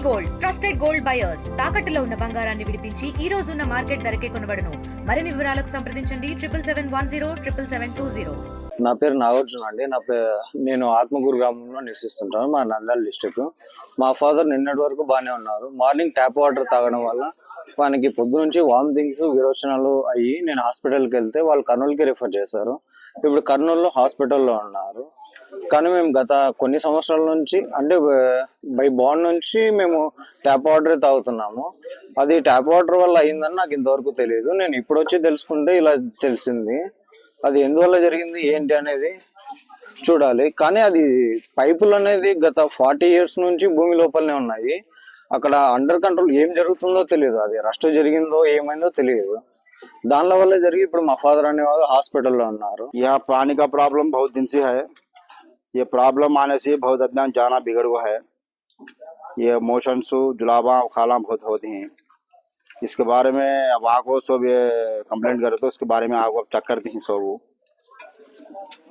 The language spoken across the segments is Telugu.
గోల్డ్ ట్రస్టెడ్ గోల్డ్ బయర్స్ తాకట్టులో ఉన్న బంగారాన్ని విడిపించి ఈ రోజు ఉన్న మార్కెట్ ధరకే కొనబడును. మరిన్ని వివరాలకు సంప్రదించండి 7771077720. నా పేరు నాగార్జున అండి. నేను ఆత్మకూరు గ్రామంలో నివసిస్తుంటాను. మా నంద్యాల డిస్ట్రిక్ట్. మా ఫాదర్ నిన్నటి వరకు బాగానే ఉన్నారు. మార్నింగ్ ట్యాప్ వాటర్ తాగడం వల్ల వానికి పొద్దు నుంచి వామిటింగ్స్ విరోచనాలు అయ్యి నేను హాస్పిటల్కి వెళ్తే వాళ్ళు కర్నూలుకి రిఫర్ చేశారు. ఇప్పుడు కర్నూలులో హాస్పిటల్లో ఉన్నారు. కానీ మేము గత కొన్ని సంవత్సరాల నుంచి అంటే బై బాండ్ నుంచి మేము ట్యాప్ వాటర్ తాగుతున్నాము. అది ట్యాప్ వాటర్ వల్ల అయిందని నాకు ఇంతవరకు తెలియదు. నేను ఇప్పుడు వచ్చి తెలుసుకుంటే ఇలా తెలిసింది. అది ఎందువల్ల జరిగింది ఏంటి అనేది చూడాలి. కానీ అది పైపులు అనేది గత 40 years నుంచి భూమి లోపలనే ఉన్నాయి. అక్కడ అండర్ కంట్రోల్ ఏం జరుగుతుందో తెలియదు. అది రస్ట్ జరిగిందో ఏమైందో తెలియదు. దానిల వల్ల జరిగి ఇప్పుడు మా ఫాదర్ అనేవారు హాస్పిటల్లో ఉన్నారు. यहाँ पानी का प्रॉब्लम बहुत दिन से है। ये प्रॉब्लम आने से बहुत आदमी जाना बिगड़ हुआ है। ये मोशंस जुलाबा खाला बहुत होती हैं। इसके बारे में अब आपको सब ये कंप्लेंट करे तो इसके बारे में आपको चेक करती हैं। सब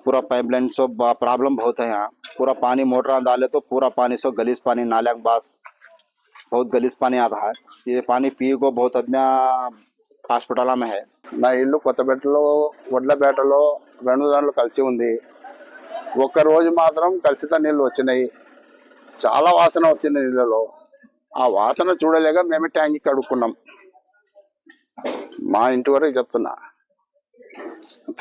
पूरा पाइपलाइन सब प्रॉब्लम बहुत है यहाँ। पूरा पानी मोटर डाले तो पूरा पानी सब गलीस पानी नाले के पास बहुत गलीस पानी आता है। ये पानी पी को बहुत आदमी హాస్పిటల్ है। నా ఇల్లు కొత్తపేటలో వడ్లపేటలో రెండు దాంట్లో కలిసి ఉంది. ఒక్కరోజు మాత్రం కలుషిత నీళ్ళు వచ్చినాయి. చాలా వాసన వచ్చింది నీళ్ళలో. ఆ వాసన చూడలేక మేమే ట్యాంక్ కడుక్కున్నాం. మా ఇంటి వరకు చెప్తున్నా.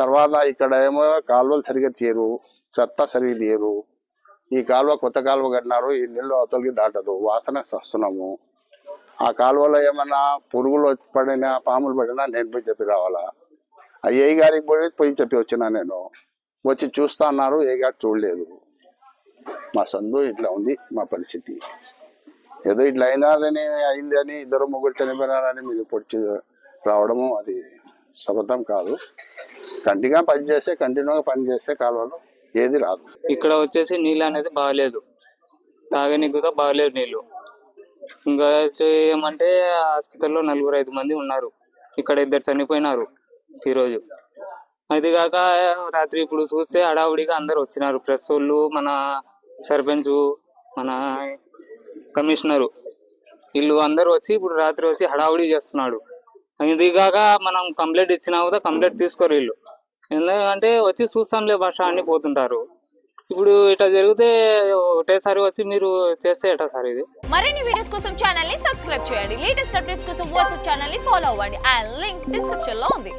తర్వాత ఇక్కడ ఏమో కాలువలు సరిగ్గా తీయరు, చెత్త సరిగ్గా తీయరు. ఈ కాలువ కొత్త కాలువ కట్టినారు. ఈ నీళ్ళు అవతలకి దాటదు. వాసన వస్తున్నాము. ఆ కాలువలో ఏమన్నా పురుగులు పడినా పాములు పడినా నేను పోయి చెప్పి రావాలా? ఆ ఏ గారికి పోయి చెప్పి వచ్చినా. నేను వచ్చి చూస్తా అన్నారు. ఏ గారు చూడలేదు. మా సందు ఇట్లా ఉంది మా పరిస్థితి. ఏదో ఇట్లా అయింది అని ఇద్దరు ముగ్గురు చనిపోయినారని మీరు పొడిచి రావడము అది సమర్థం కాదు. కంటిన్యూగా పని చేస్తే కాలువలో ఏది రాదు. ఇక్కడ వచ్చేసి నీళ్ళు అనేది బాగాలేదు. తాగనీకి కూడా బాగాలేదు నీళ్ళు. ఇంకా ఏమంటే హాస్పిటల్లో 4-5 మంది ఉన్నారు. ఇక్కడ 2 చనిపోయినారు ఈరోజు. అది కాక రాత్రి ఇప్పుడు చూస్తే హడావుడిగా అందరు వచ్చినారు. ప్రెస్ వాళ్ళు, మన సర్పంచ్, మన కమిషనరు, వీళ్ళు అందరు వచ్చి ఇప్పుడు రాత్రి వచ్చి హడావుడి చేస్తున్నాడు. ఇది కాక మనం కంప్లైంట్ ఇచ్చినా కూడా కంప్లైంట్ తీసుకోరు వీళ్ళు. ఎందుకంటే వచ్చి చూస్తాంలే భాష అని పోతుంటారు. ఇప్పుడు ఇట్లా జరిగితే ఒకటేసారి వచ్చి మీరు చేస్తే ఎట్లా సార్ ఇది? మరిన్ని వీడియోస్ కోసం ఛానల్ ని సబ్స్క్రైబ్ చేయండి. లేటెస్ట్ అప్డేట్స్ కోసం వాట్సాప్ ఛానల్ ని ఫాలో అవ్వండి. ఆ లింక్ డిస్క్రిప్షన్ లో ఉంది.